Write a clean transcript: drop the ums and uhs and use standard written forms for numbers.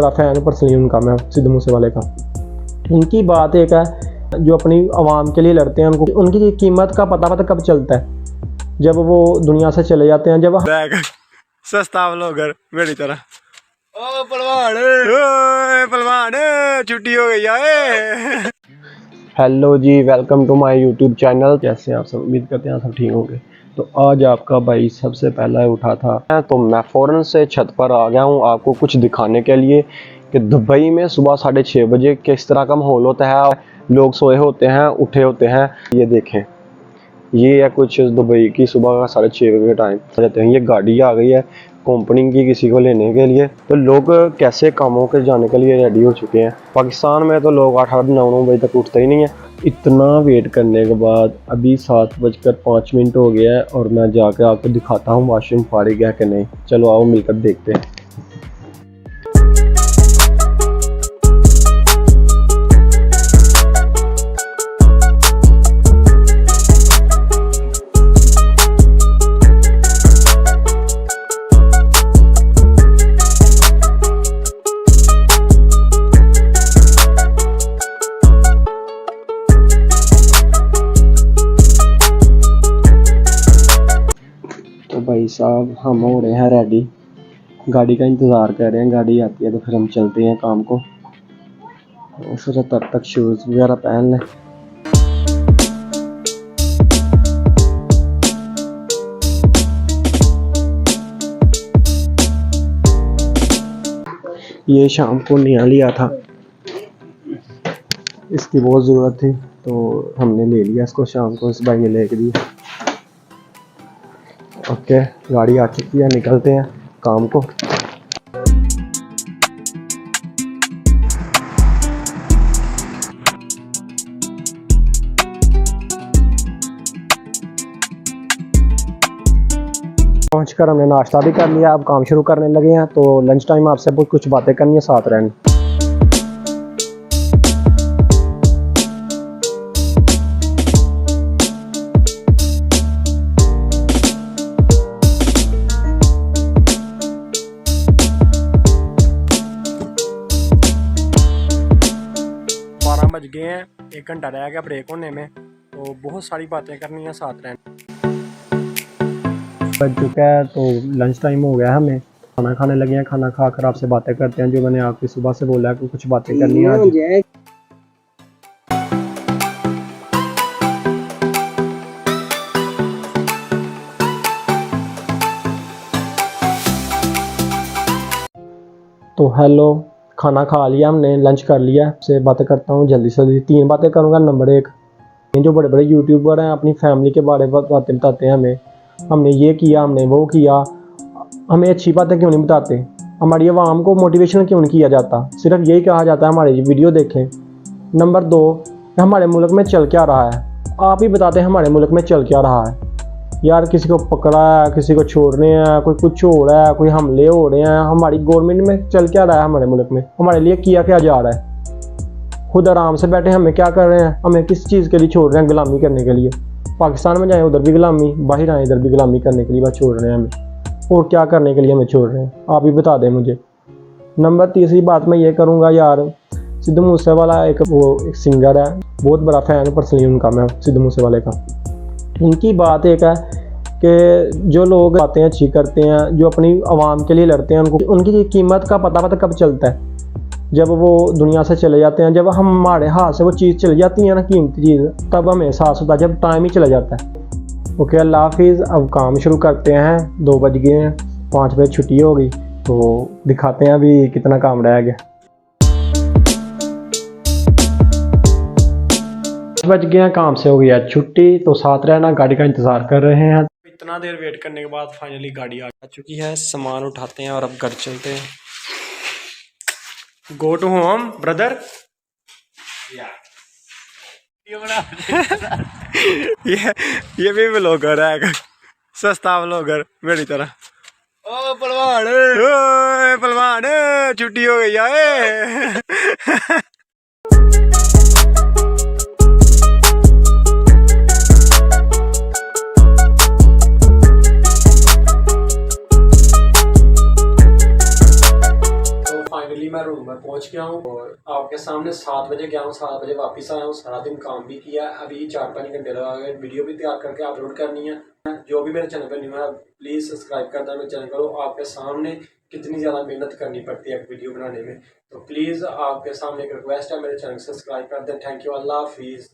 बड़ा fan personally उनका मैं, सिद्धू मूसेवाले का। उनकी बात एक है, जो अपनी आवाम के लिए लड़ते हैं, उनकी कीमत का पता कब चलता है, जब वो दुनिया से चले जाते हैं। जब सस्ता व्लॉगर मेरी तरह। ओ पहलवान छुट्टी हो गई है। हेलो जी, welcome to my YouTube channel. कैसे आप सब, उम्मीद करते हैं आप सब ठीक होंगे। तो आज आपका भाई सबसे पहला उठा था, तो मैं फ़ौरन से छत पर आ गया हूँ आपको कुछ दिखाने के लिए कि दुबई में सुबह 6:30 बजे किस तरह का माहौल होता है। लोग सोए होते हैं, उठे होते हैं। ये देखें, ये है कुछ दुबई की सुबह का 6:30 बजे का टाइम रहते हैं। ये गाड़ी आ गई है कंपनी की किसी को लेने के लिए। तो लोग कैसे कामों के जाने के लिए रेडी हो चुके हैं। पाकिस्तान में तो लोग 8-9 बजे तक उठते ही नहीं है। इतना वेट करने के बाद अभी 7:05 हो गया है और मैं जाकर आपको दिखाता हूँ वॉशरूम फारिग है कि नहीं। चलो आओ मिलकर देखते हैं। भाई साहब हम हो रहे हैं रेडी, गाड़ी का इंतज़ार कर रहे हैं। गाड़ी आती है तो फिर हम चलते हैं काम को। फिर तब तक शूज़ वगैरह पहन लें। ये शाम को नया लिया था, इसकी बहुत ज़रूरत थी तो हमने ले लिया इसको। शाम को इस भाई ने लेके दिया। ओके, गाड़ी आ चुकी है, निकलते हैं काम को। पहुंचकर हमने नाश्ता भी कर लिया, अब काम शुरू करने लगे हैं। तो लंच टाइम आपसे बहुत कुछ बातें करनी है, साथ रहना। बज गए हैं, 1 घंटा रह गया ब्रेक होने में, तो बहुत सारी बातें करनी है, साथ रहना। बज चुका है तो लंच टाइम हो गया है, हमें खाना खाने लगे हैं। खाना खाकर आपसे बातें करते हैं। जो मैंने आपकी सुबह से बोला है कि कुछ बातें करनी है आज। तो हेलो, खाना खा लिया हमने, लंच कर लिया। से बातें करता हूँ जल्दी से जल्दी। 3 बातें करूँगा। नंबर 1, जो बड़े बड़े यूट्यूबर हैं अपनी फैमिली के बारे में बातें बताते हैं हमें, हमने ये किया, हमने वो किया। हमें अच्छी बातें क्यों नहीं बताते? हमारी आवाम को मोटिवेशन क्यों नहीं किया जाता? सिर्फ यही कहा जाता है हमारे वीडियो देखें। नंबर 2, हमारे मुल्क में चल क्या रहा है? आप ही बताते हैं हमारे मुल्क में चल क्या रहा है। यार किसी को पकड़ा है, किसी को छोड़ रहे हैं, कोई कुछ हो रहा है, कोई हमले हो रहे हैं। हमारी गवर्नमेंट में चल क्या रहा है? हमारे मुल्क में हमारे लिए किया क्या जा रहा है? खुद आराम से बैठे हमें क्या कर रहे हैं? हमें किस चीज़ के लिए छोड़ रहे हैं? गुलामी करने के लिए। पाकिस्तान में जाएँ उधर भी गुलामी, बाहर आए इधर भी गुलामी करने के लिए बस छोड़ रहे हैं हमें। और क्या करने के लिए हमें छोड़ रहे हैं? आप ही बता दें मुझे। नंबर 3 बात मैं ये करूँगा, यार सिद्धू मूसेवाला एक सिंगर है, बहुत बड़ा फैन पर्सनली उनका मैं, सिद्धू मूसेवाले का। उनकी बात एक है कि जो लोग बातें अच्छी करते हैं, जो अपनी आवाम के लिए लड़ते हैं, उनकी कीमत का पता कब चलता है? जब वो दुनिया से चले जाते हैं। जब हमारे हाथ से वो चीज़ चली जाती है ना, कीमती चीज़, तब हमें एहसास होता है, जब टाइम ही चला जाता है। ओके, अल्लाह हाफिज़। अब काम शुरू करते हैं। 2 बज गए हैं, 5 बजे छुट्टी हो गई, तो दिखाते हैं अभी कितना काम रह गया। बज गए हैं, काम से हो गया छुट्टी, तो साथ रहना। गाड़ी का इंतज़ार कर रहे हैं। इतना देर वेट करने के बाद फाइनली गाड़ी आ चुकी है। सामान उठाते हैं और अब घर चलते हैं। Go to home brother. ये भी व्लॉगर है, सस्ता व्लॉगर मेरी तरह। ओ पहलवान छुट्टी हो गई है। फाइनली मैं रूम में पहुंच गया हूँ और आपके सामने 7 बजे गया हूँ, 7 बजे वापस आया हूँ। सारा दिन काम भी किया, अभी 4-5 घंटे लगा गए, वीडियो भी तैयार करके अपलोड करनी है। जो भी मेरे चैनल पर न्यू है प्लीज़ सब्सक्राइब कर देना मेरे चैनल को। आपके सामने कितनी ज़्यादा मेहनत करनी पड़ती है एक वीडियो बनाने में, तो प्लीज़ आपके सामने एक रिक्वेस्ट है, मेरे चैनल सब्सक्राइब कर दें। थैंक यू, अल्लाह हाफिज़।